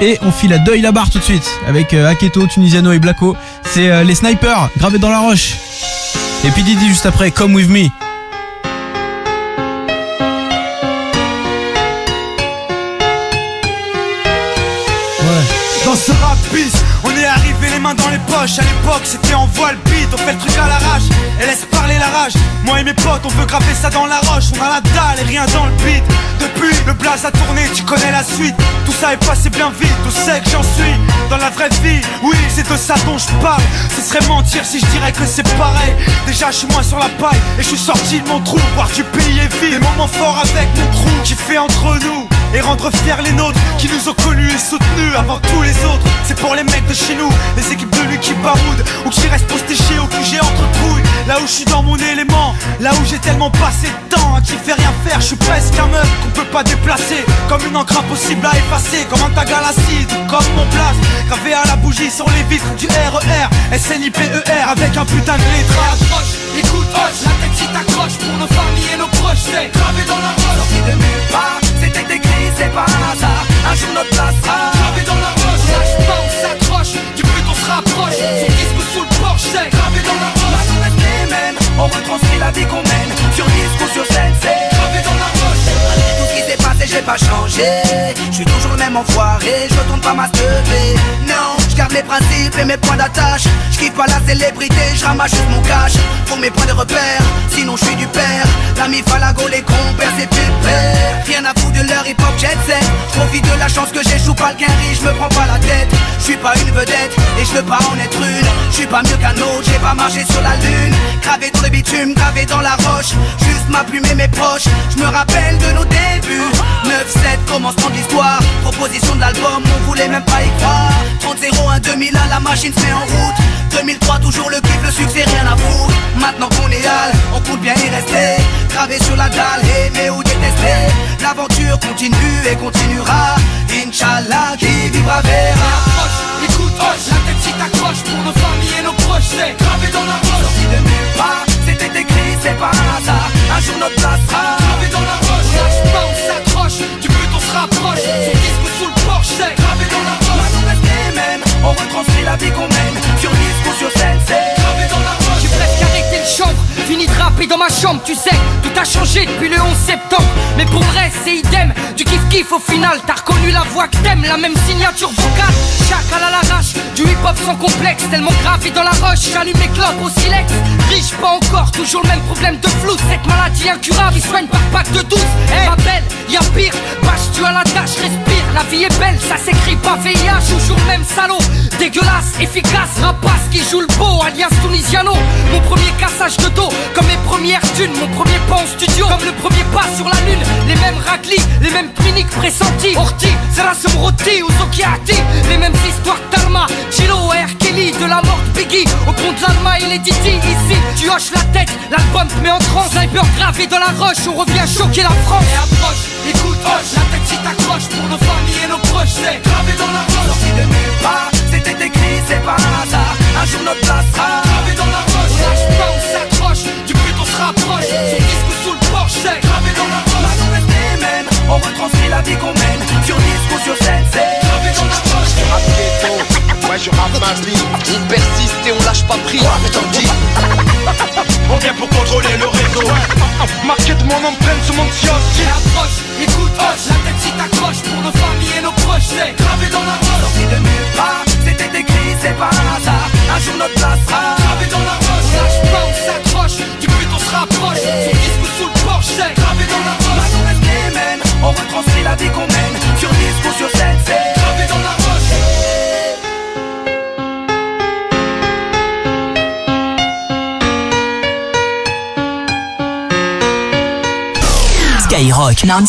Et on file à Deuil-la-Barre tout de suite avec Aketo, Tunisiano et Blacko. C'est les snipers gravés dans la roche. Et puis Didi juste après, Come With Me. Dans ce rap bis, on est arrivé les mains dans les poches. À l'époque c'était en voile beat, on fait le truc à l'arrache et laisse parler la rage. Moi et mes potes on veut graver ça dans la roche. On a la dalle et rien dans le beat. Depuis le blaze a tourné, tu connais la suite. Tout ça est passé bien vite, tout sait que j'en suis dans la vraie vie, oui c'est de ça dont je parle. Ce serait mentir si je dirais que c'est pareil. Déjà je suis moins sur la paille et je suis sorti de mon trou. Voir du pays est vide, des moments forts avec mon crew qui fait entre nous et rendre fiers les nôtres qui nous ont connus et soutenus avant tous les autres. C'est pour les mecs de chez nous, les équipes de lui qui baroudent ou qui restent postés chez au QG entre couilles. Là où je suis dans mon élément, là où j'ai tellement passé de temps à qui fait rien faire. Je suis presque un meuf qu'on peut pas déplacer, comme une encre impossible à effacer, comme un tag à l'acide ou comme mon place gravé à la bougie sur les vitres du RER SNIPER avec un putain de lettrage. Écoute, hoche, la tête si t'accroches pour nos familles et nos proches, c'est gravé dans la roche. Sorti de nulle part, c'était écrit, c'est pas un hasard. Un jour notre place sera gravé dans la roche. Lâche pas, on s'accroche, du but on se rapproche. Son disque sous le porche, c'est gravé dans la roche. Maintenant reste les mêmes, on retranscrit la vie qu'on mène. Sur disque ou sur scène, c'est gravé dans la roche. Tout ce qui s'est passé, j'ai pas changé. Je suis toujours le même enfoiré, je retourne pas ma lever. Non, je garde mes principes et mes points d'attache. Je kiffe pas la célébrité, je ramasse juste mon cash. Pour mes points de repère, sinon je suis du père. L'ami Falago, les compères, c'est pépère. Rien à foutre de leur hip-hop jet set. Je profite de la chance que j'échoue pas le quinri, je me prends pas la tête. Je suis pas une vedette et je veux pas en être une. Je suis pas mieux qu'un autre, j'ai pas marché sur la lune. Gravé dans le bitume, gravé dans la roche. Juste ma plume et mes proches, je me rappelle de nos débuts. 9-7, commencement de l'histoire. Proposition de l'album, on voulait même pas y croire. 30-01, 2001, la machine se met en route. 2003, toujours le kiff, le succès, rien à foutre. Maintenant qu'on est hal, on compte bien y rester. Gravé sur la dalle, aimer ou détester. L'aventure continue et continuera. Inch'Allah, qui vivra verra. Écoute, hoche, la tête si t'accroches pour nos familles et nos proches, c'est gravé dans la roche. Sorti de nulle part, c'était écrit, c'est pas un hasard. Un jour notre place sera gravé dans la roche. Lâche pas, on s'accroche, du but on se rapproche. Son disque sous le porche, c'est gravé dans la roche. Maintenant reste les mêmes, on retranscrit la vie qu'on mène. Sur disque ou sur scène, c'est gravé dans la roche. J'ai presque arrêté le chambre, fini de rapper dans ma chambre. Tu sais, tout a changé depuis le 11 septembre. Mais pour vrai, c'est idem, du kiff-kiff au final. T'as reconnu la voix que t'aimes, la même signature vocale. Chacal à l'arrache, du hip-hop sans complexe. Tellement gravé dans la roche, j'allume les clopes au silex. Riche pas encore, toujours le même problème de flou. Cette maladie incurable, il soigne par pack de 12. Hey, ma belle, y'a pire, bâche tu à la tâche, respire. La vie est belle, ça s'écrit pas VIH. Toujours le même salaud, dégueulasse, efficace. Rapace qui joue le beau, alias Tunisiano. Mon premier cassage de dos, comme mes premières thunes. Mon premier pas en studio, comme le premier pas sur la lune. Les mêmes raclis, les mêmes cliniques pressentis. Orti, Zerasum Roti ou Zokiati. Les mêmes histoires d'Alma, Chilo, R. Kelly. De la mort de Biggie, au compte de l'Alma et les Didi. Ici, tu hoches la tête, l'album te met en transe. Sniper gravé dans la roche, on revient choquer la France. Et approche, écoute, hoche, la tête si t'accroches pour nos familles et nos proches, c'est gravé dans la roche. sorti de nulle part, c'était écrit, c'est pas un hasard. Un jour notre place sera gravé dans la roche. On lâche pas, on s'accroche, du but on se rapproche. Son disque sous le porche, c'est gravé dans la roche. Maintenant reste les mêmes, on retranscrit la vie qu'on mène. Sur disque ou sur scène, c'est gravé dans la roche. Ouais, je rappe ma vie. On persiste et on lâche pas prise. on vient pour contrôler le réseau. Marqué de mon empreinte sur mon kiosque. Et approche, écoute, hoche, la tête si t'accroches pour nos familles et nos proches, c'est gravé dans la roche. Sorti de nulle part, c'était écrit, c'est pas un hasard. Un jour notre place sera gravé dans la roche. On lâche pas, on s'accroche, du but on se rapproche. Son disque sous le porche, c'est gravé dans la roche. Maintenant reste les mêmes, on retranscrit la vie qu'on mène. Sur disque ou sur scène, c'est gravé dans la roche. Skyrock non